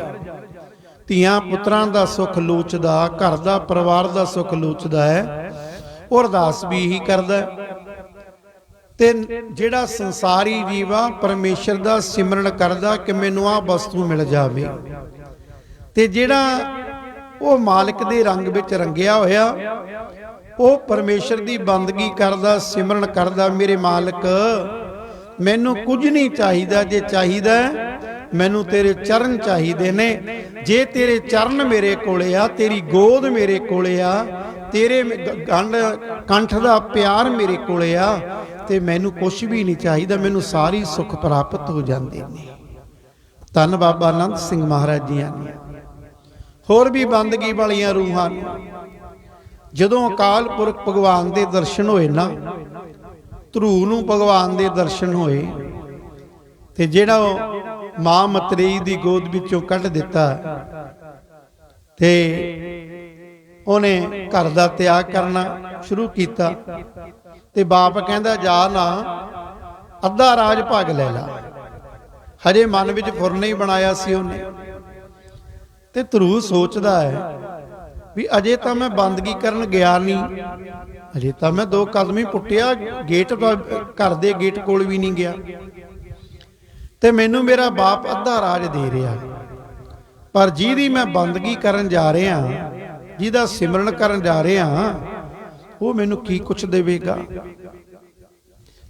ਧੀਆਂ ਪੁੱਤਰਾਂ ਦਾ ਸੁੱਖ ਲੋਚਦਾ, ਘਰ ਦਾ ਪਰਿਵਾਰ ਦਾ ਸੁੱਖ ਲੋਚਦਾ ਹੈ, ਉਹ ਅਰਦਾਸ ਵੀ ਇਹੀ ਕਰਦਾ। ਤੇ ਜਿਹੜਾ ਸੰਸਾਰੀ ਜੀਵ ਆ, ਪਰਮੇਸ਼ਰ ਦਾ ਸਿਮਰਨ ਕਰਦਾ ਕਿ ਮੈਨੂੰ ਆਹ ਵਸਤੂ ਮਿਲ ਜਾਵੇ। ਤੇ ਜਿਹੜਾ ਉਹ ਮਾਲਕ ਦੇ ਰੰਗ ਵਿੱਚ ਰੰਗਿਆ ਹੋਇਆ, ਉਹ ਪਰਮੇਸ਼ਰ ਦੀ ਬੰਦਗੀ ਕਰਦਾ, ਸਿਮਰਨ ਕਰਦਾ, ਮੇਰੇ ਮਾਲਕ ਮੈਨੂੰ ਕੁਝ ਨਹੀਂ ਚਾਹੀਦਾ, ਜੇ ਚਾਹੀਦਾ ਮੈਨੂੰ ਤੇਰੇ ਚਰਨ ਚਾਹੀਦੇ ਨੇ। ਜੇ ਤੇਰੇ ਚਰਨ ਮੇਰੇ ਕੋਲੇ ਆ, ਤੇਰੀ ਗੋਦ ਮੇਰੇ ਕੋਲੇ ਆ, ਤੇਰੇ ਕੰਠ ਦਾ ਪਿਆਰ ਮੇਰੇ ਕੋਲੇ ਆ, ਤੇ ਮੈਨੂੰ ਕੁਛ ਵੀ ਨਹੀਂ ਚਾਹੀਦਾ, ਮੈਨੂੰ ਸਾਰੀ ਸੁੱਖ ਪ੍ਰਾਪਤ ਹੋ ਜਾਂਦੇ ਨੇ। ਧੰਨ ਬਾਬਾ ਆਨੰਦ ਸਿੰਘ ਮਹਾਰਾਜ ਜੀਆਂ ਨੇ। ਹੋਰ ਵੀ ਬੰਦਗੀ ਵਾਲੀਆਂ ਰੂਹਾਂ ਨੂੰ ਜਦੋਂ ਅਕਾਲ ਪੁਰਖ ਭਗਵਾਨ ਦੇ ਦਰਸ਼ਨ ਹੋਏ ਨਾ, ਧਰੂ ਨੂੰ ਭਗਵਾਨ ਦੇ ਦਰਸ਼ਨ ਹੋਏ, ਤੇ ਜਿਹੜਾ ਉਹ ਮਾਂ ਮਤਰੇਈ ਦੀ ਗੋਦ ਵਿੱਚੋਂ ਕੱਢ ਦਿੱਤਾ, ਤੇ ਉਹਨੇ ਘਰ ਦਾ ਤਿਆਗ ਕਰਨਾ ਸ਼ੁਰੂ ਕੀਤਾ। ਤੇ ਬਾਪ ਕਹਿੰਦਾ, ਜਾ ਨਾ ਅੱਧਾ ਰਾਜ ਭਾਗ ਲੈ ਲਾ। ਹਜੇ ਮਨ ਵਿੱਚ ਫੁਰ ਨਹੀਂ ਬਣਾਇਆ ਸੀ ਉਹਨੇ। ਤੇ ਧਰੂ ਸੋਚਦਾ ਹੈ ਵੀ ਅਜੇ ਤਾਂ ਮੈਂ ਬੰਦਗੀ ਕਰਨ ਗਿਆ ਨਹੀਂ, ਅਜੇ ਤਾਂ ਮੈਂ 2 ਕਦਮ ਹੀ ਪੁੱਟਿਆ, ਗੇਟ ਘਰ ਦੇ ਗੇਟ ਕੋਲ ਵੀ ਨਹੀਂ ਗਿਆ, ਤੇ ਮੈਨੂੰ ਮੇਰਾ ਬਾਪ ਅੱਧਾ ਰਾਜ ਦੇ ਰਿਹਾ। ਪਰ ਜਿਹਦੀ ਮੈਂ ਬੰਦਗੀ ਕਰਨ ਜਾ ਰਿਹਾ, ਜਿਹਦਾ ਸਿਮਰਨ ਕਰਨ ਜਾ ਰਿਹਾ, ਉਹ ਮੈਨੂੰ ਕੀ ਕੁਛ ਦੇਵੇਗਾ।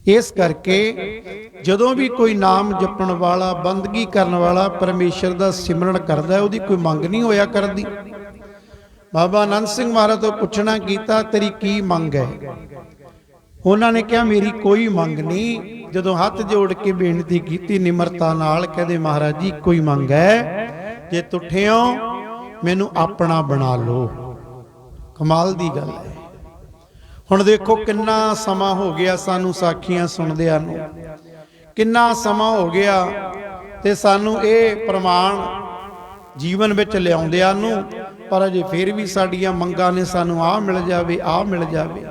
ਇਸ ਕਰਕੇ ਜਦੋਂ ਵੀ ਕੋਈ ਨਾਮ ਜਪਣ ਵਾਲਾ, ਬੰਦਗੀ ਕਰਨ ਵਾਲਾ ਪਰਮੇਸ਼ਰ ਦਾ ਸਿਮਰਨ ਕਰਦਾ, ਉਹਦੀ ਕੋਈ ਮੰਗ ਨਹੀਂ ਹੋਇਆ ਕਰਦੀ। ਬਾਬਾ ਆਨੰਦ ਸਿੰਘ ਮਹਾਰਾਜ ਤੋਂ ਪੁੱਛਣਾ ਕੀਤਾ, ਤੇਰੀ ਕੀ ਮੰਗ ਹੈ? ਉਹਨਾਂ ਨੇ ਕਿਹਾ, ਮੇਰੀ ਕੋਈ ਮੰਗ ਨਹੀਂ। ਜਦੋਂ ਹੱਥ ਜੋੜ ਕੇ ਬੇਨਤੀ ਕੀਤੀ ਨਿਮਰਤਾ ਨਾਲ, ਕਹਿੰਦੇ ਮਹਾਰਾਜ ਜੀ ਕੋਈ ਮੰਗ ਹੈ, ਜੇ ਤੁਠੇ ਹੋ ਮੈਨੂੰ ਆਪਣਾ ਬਣਾ ਲਓ। ਕਮਾਲ ਦੀ ਗੱਲ ਹੈ। ਹੁਣ ਦੇਖੋ ਕਿੰਨਾ ਸਮਾਂ ਹੋ ਗਿਆ ਸਾਨੂੰ ਸਾਖੀਆਂ ਸੁਣਦਿਆਂ ਨੂੰ, ਕਿੰਨਾ ਸਮਾਂ ਹੋ ਗਿਆ ਤੇ ਸਾਨੂੰ ਇਹ ਪ੍ਰਮਾਣ ਜੀਵਨ ਵਿੱਚ ਲਿਆਉਂਦਿਆਂ ਨੂੰ, ਪਰ ਅਜੇ ਫਿਰ ਵੀ ਸਾਡੀਆਂ ਮੰਗਾਂ ਨੇ ਸਾਨੂੰ ਆਹ ਮਿਲ ਜਾਵੇ, ਆਹ ਮਿਲ ਜਾਵੇ।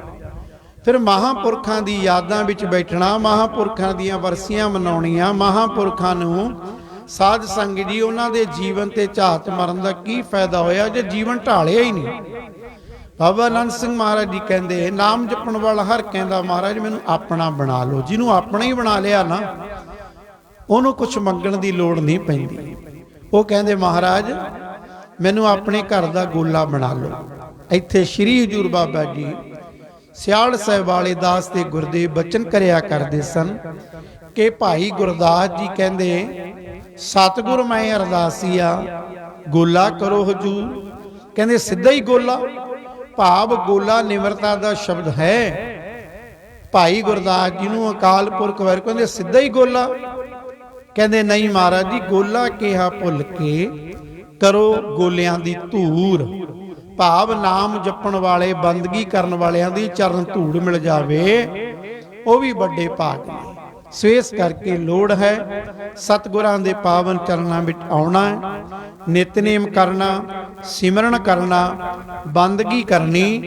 ਫਿਰ ਮਹਾਂਪੁਰਖਾਂ ਦੀ ਯਾਦਾਂ ਵਿੱਚ ਬੈਠਣਾ, ਮਹਾਂਪੁਰਖਾਂ ਦੀਆਂ ਵਰਸੀਆਂ ਮਨਾਉਣੀਆਂ, ਮਹਾਂਪੁਰਖਾਂ ਨੂੰ ਸਾਧ ਸੰਗਤ ਜੀ ਉਹਨਾਂ ਦੇ ਜੀਵਨ ਤੇ ਝਾਤ ਮਾਰਨ ਦਾ ਕੀ ਫਾਇਦਾ ਹੋਇਆ ਜੇ ਜੀਵਨ ਢਾਲਿਆ ਹੀ ਨਹੀਂ। ਬਾਬਾ ਆਨੰਦ ਸਿੰਘ ਮਹਾਰਾਜ ਜੀ ਕਹਿੰਦੇ, ਨਾਮ ਜਪਣ ਵਾਲਾ ਹਰ ਕਹਿੰਦਾ ਮਹਾਰਾਜ ਮੈਨੂੰ ਆਪਣਾ ਬਣਾ ਲਓ। ਜਿਹਨੂੰ ਆਪਣਾ ਹੀ ਬਣਾ ਲਿਆ ਨਾ, ਉਹਨੂੰ ਕੁਝ ਮੰਗਣ ਦੀ ਲੋੜ ਨਹੀਂ ਪੈਂਦੀ। ਉਹ ਕਹਿੰਦੇ ਮਹਾਰਾਜ ਮੈਨੂੰ ਆਪਣੇ ਘਰ ਦਾ ਗੋਲਾ ਬਣਾ ਲਓ। ਇੱਥੇ ਸ਼੍ਰੀ ਹਜ਼ੂਰ ਬਾਬਾ ਜੀ ਸਿਆਲ ਸਾਹਿਬ ਵਾਲੇ ਦਾਸ ਤੇ ਗੁਰਦੇਵ ਬਚਨ ਕਰਿਆ ਕਰਦੇ ਸਨ ਕਿ ਭਾਈ ਗੁਰਦਾਸ ਜੀ ਕਹਿੰਦੇ, ਸਤਿਗੁਰ ਮੈਂ ਅਰਦਾਸੀਆ ਗੋਲਾ ਕਰੋ ਹਜ਼ੂਰ। ਕਹਿੰਦੇ ਸਿੱਧਾ ਹੀ ਗੋਲਾ, ਭਾਵ ਗੋਲਾ ਨਿਮਰਤਾ ਦਾ ਸ਼ਬਦ ਹੈ। ਭਾਈ ਗੁਰਦਾਸ ਜੀ ਨੂੰ ਅਕਾਲ ਪੁਰਖ ਵਾਰ ਕਹਿੰਦੇ ਸਿੱਧਾ ਹੀ ਗੋਲਾ। ਕਹਿੰਦੇ ਨਹੀਂ ਮਹਾਰਾਜ ਜੀ, ਗੋਲਾ ਕਿਹਾ ਭੁੱਲ ਕੇ ਕਰੋ ਗੋਲਿਆਂ ਦੀ ਧੂੜ, ਭਾਵ ਨਾਮ ਜਪਣ ਵਾਲੇ, ਬੰਦਗੀ ਕਰਨ ਵਾਲਿਆਂ ਦੀ ਚਰਨ ਧੂੜ ਮਿਲ ਜਾਵੇ, ਉਹ ਵੀ ਵੱਡੇ ਭਾਗ ਨੇ। ਸੋ ਇਸ ਕਰਕੇ ਲੋੜ ਹੈ ਸਤਿਗੁਰਾਂ ਦੇ ਪਾਵਨ ਚਰਨਾਂ ਵਿੱਚ ਆਉਣਾ, ਨਿਤਨੇਮ ਕਰਨਾ, ਸਿਮਰਨ ਕਰਨਾ, ਬੰਦਗੀ ਕਰਨੀ,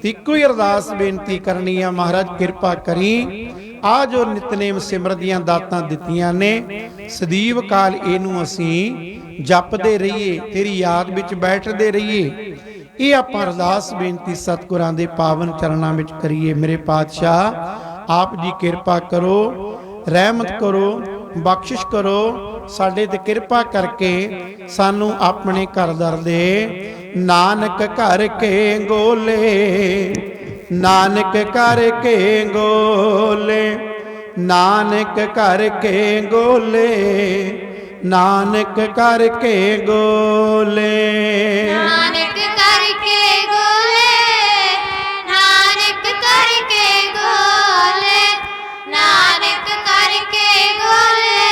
ਤੇ ਇੱਕੋ ਹੀ ਅਰਦਾਸ ਬੇਨਤੀ ਕਰਨੀ ਆ, ਮਹਾਰਾਜ ਕਿਰਪਾ ਕਰੀ ਆ ਜੋ ਨਿਤਨੇਮ ਸਿਮਰ ਦੀਆਂ ਦਾਤਾਂ ਦਿੱਤੀਆਂ ਨੇ, ਸਦੀਵ ਕਾਲ ਇਹਨੂੰ ਅਸੀਂ ਜਪਦੇ ਰਹੀਏ, ਤੇਰੀ ਯਾਦ ਵਿੱਚ ਬੈਠਦੇ ਰਹੀਏ। ਇਹ ਆਪਾਂ ਅਰਦਾਸ ਬੇਨਤੀ ਸਤਿਗੁਰਾਂ ਦੇ ਪਾਵਨ ਚਰਨਾਂ ਵਿੱਚ ਕਰੀਏ। ਮੇਰੇ ਪਾਤਸ਼ਾਹ ਆਪ ਜੀ ਕਿਰਪਾ ਕਰੋ, ਰਹਿਮਤ ਕਰੋ, ਬਖਸ਼ਿਸ਼ ਕਰੋ, ਸਾਡੇ ਤੇ ਕਿਰਪਾ ਕਰਕੇ ਸਾਨੂੰ ਆਪਣੇ ਘਰ-ਦਰ ਦੇ ਨਾਨਕ ਘਰ ਕੇ ਗੋਲੇ, ਨਾਨਕ ਘਰ ਕੇ ਗੋਲੇ, ਨਾਨਕ ਘਰ ਕੇ ਗੋਲੇ, ਨਾਨਕ ਘਰ ਕੇ ਗੋਲੇ, ਨਾਨਕ ਕਰ ਕੇ ਗੋਲੇ, ਨਾਨਕ ਕਰ ਕੇ ਗੋਲੇ, ਨਾਨਕ ਕਰ ਕੇ ਗੋਲੇ,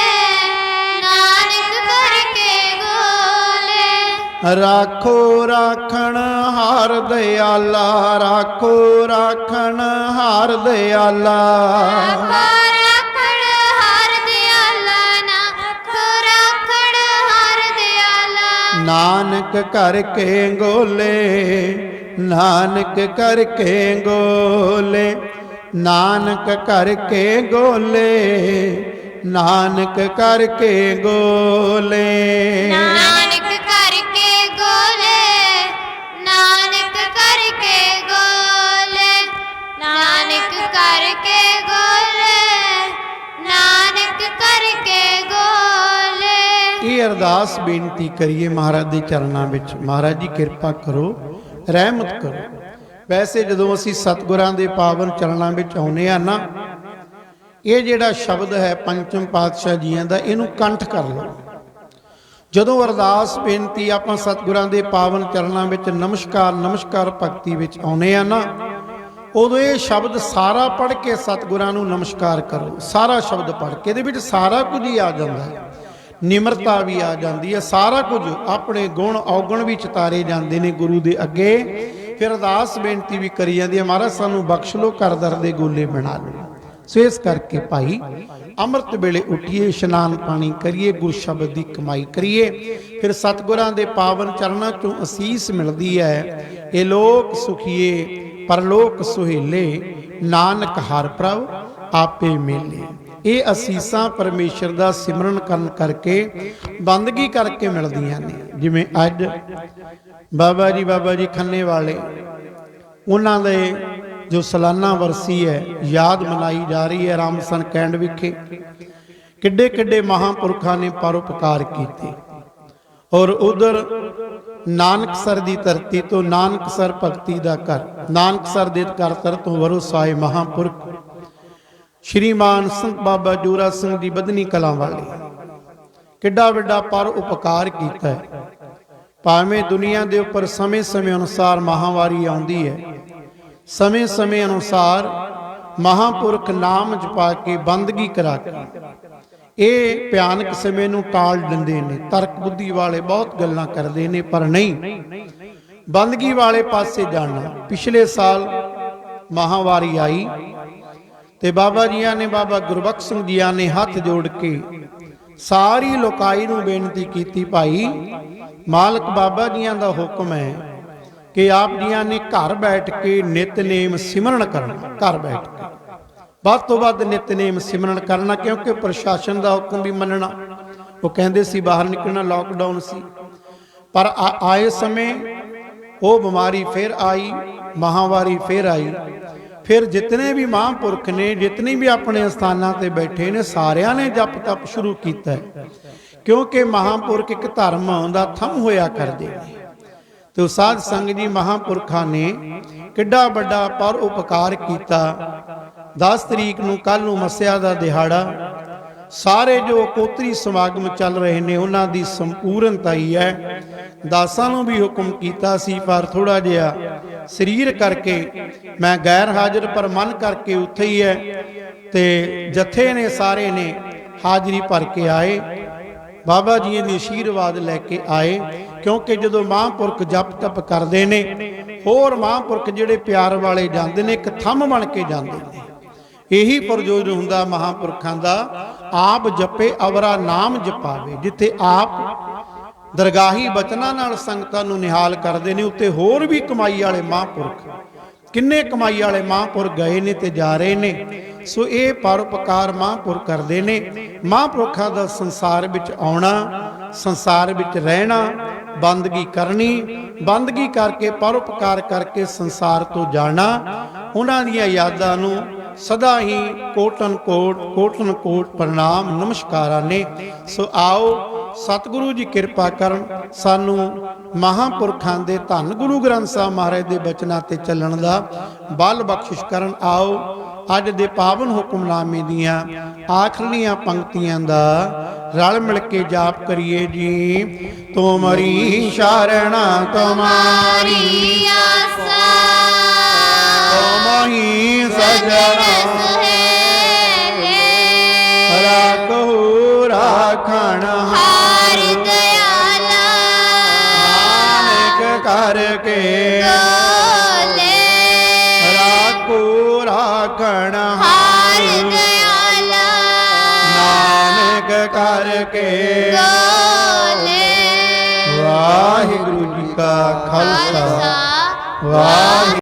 ਨਾਨਕ ਕਰ ਕੇ ਗੋਲੇ। ਰਾਖੋ ਰਾਖਣ ਹਾਰ ਦਿਆਲਾ, ਰਾਖੋ ਰਾਖਣ ਹਾਰ ਦਿਆਲਾ, ਰਾਖਣ ਹਾਰ ਦਿਆਲਾ, ਨਾਖੋ ਰਾਖਣ ਹਾਰ ਦਿਆਲਾ। ਨਾਨਕ ਘਰ ਕੇ ਗੋਲੇ, ਨਾਨਕ ਘਰ ਕੇ ਗੋਲੇ, ਨਾਨਕ ਘਰ ਕੇ ਗੋਲੇ, ਨਾਨਕ ਘਰ ਕੇ ਗੋਲੇ, ਨਾਨਕ ਕਰ ਕੇ ਗੋਲੇ, ਨਾਨਕ ਕਰ ਕੇ ਗੋਲੇ, ਨਾਨਕ ਕਰ ਕੇ ਗੋਲੇ, ਨਾਨਕ ਕਰ ਕੇ ਗੋਲੇ। ਇਹ ਅਰਦਾਸ ਬੇਨਤੀ ਕਰੀਏ ਮਹਾਰਾਜ ਦੇ ਚਰਨਾਂ ਵਿੱਚ। ਮਹਾਰਾਜ ਜੀ ਕਿਰਪਾ ਕਰੋ, ਰਹਿਮਤ ਕਰੋ। ਵੈਸੇ ਜਦੋਂ ਅਸੀਂ ਸਤਿਗੁਰਾਂ ਦੇ ਪਾਵਨ ਚਰਨਾਂ ਵਿੱਚ ਆਉਨੇ ਆ ਨਾ, ਇਹ ਜਿਹੜਾ ਸ਼ਬਦ ਹੈ ਪੰਚਮ ਪਾਤਸ਼ਾਹ ਜੀਆਂ ਦਾ, ਇਹਨੂੰ ਕੰਠ ਕਰ ਲਓ। ਜਦੋਂ ਅਰਦਾਸ ਬੇਨਤੀ ਆਪਾਂ ਸਤਿਗੁਰਾਂ ਦੇ ਪਾਵਨ ਚਰਨਾਂ ਵਿੱਚ ਨਮਸਕਾਰ ਨਮਸਕਾਰ ਭਗਤੀ ਵਿੱਚ ਆਉਨੇ ਆ ਨਾ, ਉਦੋਂ ਇਹ ਸ਼ਬਦ ਸਾਰਾ ਪੜ੍ਹ ਕੇ ਸਤਿਗੁਰਾਂ ਨੂੰ ਨਮਸਕਾਰ ਕਰੋ। ਸਾਰਾ ਸ਼ਬਦ ਪੜ੍ਹ ਕੇ, ਇਹਦੇ ਵਿੱਚ ਸਾਰਾ ਕੁਝ ਹੀ ਆ ਜਾਂਦਾ ਹੈ, ਨਿਮਰਤਾ ਵੀ ਆ ਜਾਂਦੀ ਹੈ, ਸਾਰਾ ਕੁਝ, ਆਪਣੇ ਗੁਣ ਔਗਣ ਵੀ ਚਿਤਾਰੇ ਜਾਂਦੇ ਨੇ ਗੁਰੂ ਦੇ ਅੱਗੇ। ਫਿਰ ਅਰਦਾਸ ਬੇਨਤੀ ਵੀ ਕਰੀ ਜਾਂਦੀ ਹੈ, ਮਹਾਰਾਜ ਸਾਨੂੰ ਬਖਸ਼ ਲੋ, ਘਰ-ਦਰ ਦੇ ਗੋਲੇ ਬਣਾ ਲਓ। ਸੋ ਇਸ ਕਰਕੇ ਭਾਈ ਅੰਮ੍ਰਿਤ ਵੇਲੇ ਉੱਠੀਏ, ਇਸ਼ਨਾਨ ਪਾਣੀ ਕਰੀਏ, ਗੁਰ ਸ਼ਬਦ ਦੀ ਕਮਾਈ ਕਰੀਏ। ਫਿਰ ਸਤਿਗੁਰਾਂ ਦੇ ਪਾਵਨ ਚਰਨਾਂ ਚੋਂ ਅਸੀਸ ਮਿਲਦੀ ਹੈ, ਇਹ ਲੋਕ ਸੁਖੀਏ ਪਰਲੋਕ ਸੁਹੇਲੇ, ਨਾਨਕ ਹਰਿ ਪ੍ਰਭ ਆਪੇ ਮੇਲੇ। ਇਹ ਅਸੀਸਾਂ ਪਰਮੇਸ਼ਰ ਦਾ ਸਿਮਰਨ ਕਰਨ ਕਰਕੇ, ਬੰਦਗੀ ਕਰਕੇ ਮਿਲਦੀਆਂ ਨੇ। ਜਿਵੇਂ ਅੱਜ ਬਾਬਾ ਜੀ ਖੰਨੇ ਵਾਲੇ, ਉਹਨਾਂ ਦੇ ਜੋ ਸਾਲਾਨਾ ਵਰਸੀ ਹੈ, ਯਾਦ ਮਨਾਈ ਜਾ ਰਹੀ ਹੈ ਰਾਮਸਨ ਕੈਂਡ ਵਿਖੇ। ਕਿੱਡੇ ਕਿੱਡੇ ਮਹਾਂਪੁਰਖਾਂ ਨੇ ਪਰਉਪਕਾਰ ਕੀਤੇ। और उधर नानकसर की धरती तो नानकसर भगती का घर, नानकसर दे घर तर तो वरोसाए महापुरख श्रीमान संत बाबा जोरा सिंह जी बदनी कलां वाले किड्डा वड्डा पर उपकार कीता है। भावें दुनिया के उपर समय समय अनुसार महावारी आउंदी है, समय समय अनुसार महापुरख नाम जपा के बंदगी करा के ਇਹ ਭਿਆਨਕ ਸਮੇਂ ਨੂੰ ਟਾਲ ਦਿੰਦੇ ਨੇ। ਤਰਕ ਬੁੱਧੀ ਵਾਲੇ ਬਹੁਤ ਗੱਲਾਂ ਕਰਦੇ ਨੇ, ਪਰ ਨਹੀਂ ਬੰਦਗੀ ਵਾਲੇ ਪਾਸੇ ਜਾਣਾ। ਪਿਛਲੇ ਸਾਲ ਮਹਾਵਾਰੀ ਆਈ ਤੇ ਬਾਬਾ ਜੀਆਂ ਨੇ, ਬਾਬਾ ਗੁਰਬਖਸ਼ ਸਿੰਘ ਜੀਆਂ ਨੇ ਹੱਥ ਜੋੜ ਕੇ ਸਾਰੀ ਲੋਕਾਈ ਨੂੰ ਬੇਨਤੀ ਕੀਤੀ, ਭਾਈ ਮਾਲਕ ਬਾਬਾ ਜੀਆਂ ਦਾ ਹੁਕਮ ਹੈ ਕਿ ਆਪ ਜੀਆਂ ਨੇ ਘਰ ਬੈਠ ਕੇ ਨਿਤਨੇਮ ਸਿਮਰਨ ਕਰਨਾ, ਘਰ ਬੈਠ ਕੇ ਵੱਧ ਤੋਂ ਵੱਧ ਨਿਤਨੇਮ ਸਿਮਰਨ ਕਰਨਾ, ਕਿਉਂਕਿ ਪ੍ਰਸ਼ਾਸਨ ਦਾ ਹੁਕਮ ਵੀ ਮੰਨਣਾ। ਉਹ ਕਹਿੰਦੇ ਸੀ ਬਾਹਰ ਨਿਕਲਣਾ, ਲਾਕਡਾਊਨ ਸੀ, ਪਰ ਆਏ ਸਮੇਂ ਉਹ ਬਿਮਾਰੀ ਫਿਰ ਆਈ, ਮਹਾਵਾਰੀ ਫਿਰ ਆਈ। ਫਿਰ ਜਿਤਨੇ ਵੀ ਮਹਾਂਪੁਰਖ ਨੇ, ਜਿਤਨੇ ਵੀ ਆਪਣੇ ਸਥਾਨਾਂ ਤੇ ਬੈਠੇ ਨੇ, ਸਾਰਿਆਂ ਨੇ ਜਪ ਤਪ ਸ਼ੁਰੂ ਕੀਤਾ ਹੈ, ਕਿਉਂਕਿ ਮਹਾਂਪੁਰਖ ਇੱਕ ਧਰਮ ਦਾ ਥੰਮ ਹੋਇਆ ਕਰਦੇ ਨੇ। ਤੇ ਸਾਧ ਸੰਗਤ ਜੀ ਮਹਾਂਪੁਰਖਾਂ ਨੇ ਕਿੱਡਾ ਵੱਡਾ ਪਰ ਉਪਕਾਰ ਕੀਤਾ। 10 ਤਰੀਕ ਨੂੰ ਕੱਲ ਨੂੰ ਮੱਸਿਆ ਦਾ ਦਿਹਾੜਾ, ਸਾਰੇ ਜੋ ਕੋਤਰੀ ਸਮਾਗਮ ਚੱਲ ਰਹੇ ਨੇ ਉਹਨਾਂ ਦੀ ਸੰਪੂਰਨਤਾ ਹੀ ਹੈ। ਦਾਸਾਂ ਨੂੰ ਵੀ ਹੁਕਮ ਕੀਤਾ ਸੀ, ਪਰ ਥੋੜਾ ਜਿਹਾ ਸਰੀਰ ਕਰਕੇ ਮੈਂ ਗੈਰ ਹਾਜ਼ਰ, ਪਰ ਮਨ ਕਰਕੇ ਉੱਥੇ ਹੀ ਹੈ। ਤੇ ਜਥੇ ਨੇ ਸਾਰੇ ਨੇ ਹਾਜ਼ਰੀ ਭਰ ਕੇ ਆਏ, ਬਾਬਾ ਜੀ ਦੇ ਆਸ਼ੀਰਵਾਦ ਲੈ ਕੇ ਆਏ। ਕਿਉਂਕਿ ਜਦੋਂ ਮਹਾਂਪੁਰਖ ਜਪ ਤਪ ਕਰਦੇ ਨੇ, ਹੋਰ ਮਹਾਂਪੁਰਖ ਜਿਹੜੇ ਪਿਆਰ ਵਾਲੇ ਜਾਂਦੇ ਨੇ, ਇੱਕ ਥੰਮ ਬਣ ਕੇ ਜਾਂਦੇ ਨੇ। ਇਹੀ ਪ੍ਰਯੋਜਨ ਹੁੰਦਾ ਮਹਾਂਪੁਰਖਾਂ ਦਾ, ਆਪ ਜਪੇ ਅਵਰਾ ਨਾਮ ਜਪਾਵੇ। ਜਿੱਥੇ ਆਪ ਦਰਗਾਹੀ ਬਚਨਾਂ ਨਾਲ ਸੰਗਤਾਂ ਨੂੰ ਨਿਹਾਲ ਕਰਦੇ ਨੇ, ਉੱਤੇ ਹੋਰ ਵੀ ਕਮਾਈ ਵਾਲੇ ਮਹਾਂਪੁਰਖ, ਕਿੰਨੇ ਕਮਾਈ ਵਾਲੇ ਮਹਾਂਪੁਰਖ ਗਏ ਨੇ ਤੇ ਜਾ ਰਹੇ ਨੇ। ਸੋ ਇਹ ਪਰਉਪਕਾਰ ਮਹਾਂਪੁਰਖ ਕਰਦੇ ਨੇ। ਮਹਾਂਪੁਰਖਾਂ ਦਾ ਸੰਸਾਰ ਵਿੱਚ ਆਉਣਾ, ਸੰਸਾਰ ਵਿੱਚ ਰਹਿਣਾ, ਬੰਦਗੀ ਕਰਨੀ, ਬੰਦਗੀ ਕਰਕੇ ਪਰਉਪਕਾਰ ਕਰਕੇ ਸੰਸਾਰ ਤੋਂ ਜਾਣਾ। ਉਹਨਾਂ ਦੀਆਂ ਯਾਦਾਂ ਨੂੰ ਸਦਾ ਹੀ ਕੋਟਨ ਕੋਟ ਪ੍ਰਣਾਮ ਨਮਸਕਾਰਾਂ ਨੇ। ਸੋ ਆਓ ਸਤਿਗੁਰੂ ਜੀ ਕਿਰਪਾ ਕਰਨ, ਸਾਨੂੰ ਮਹਾਂਪੁਰਖਾਂ ਦੇ ਧੰਨ ਗੁਰੂ ਗ੍ਰੰਥ ਸਾਹਿਬ ਮਹਾਰਾਜ ਦੇ ਬਚਨਾਂ ਤੇ ਚੱਲਣ ਦਾ ਬਲ ਬਖਸ਼ਿਸ਼ ਕਰਨ। ਆਓ ਅੱਜ ਦੇ ਪਾਵਨ ਹੁਕਮਨਾਮੇ ਦੀਆਂ ਆਖਰੀਆਂ ਪੰਕਤੀਆਂ ਦਾ ਰਲ ਮਿਲ ਕੇ ਜਾਪ ਕਰੀਏ ਜੀ। ਤੁਮਰੀ ਸ਼ਰਣਾ ਤੁਮਾਰੀ ਆਸਾ ਤੁਮਹੀ ਸਜਣਾ ਰਾਖੋ ਰਾਖਣ ਹਾਰ ਦਇਆਲਾ ਨਾਨਕ ਕਰਕੇ ਗੋਲੇ ਰਾਖੋ ਰਾਖਣ ਹਾਰ ਦਇਆਲਾ ਨਾਨਕ ਕਰਕੇ ਗੋਲੇ। ਵਾਹਿਗੁਰੂ ਜੀ ਕਾ ਖਾਲਸਾ ਵਾਹਿਗੁਰੂ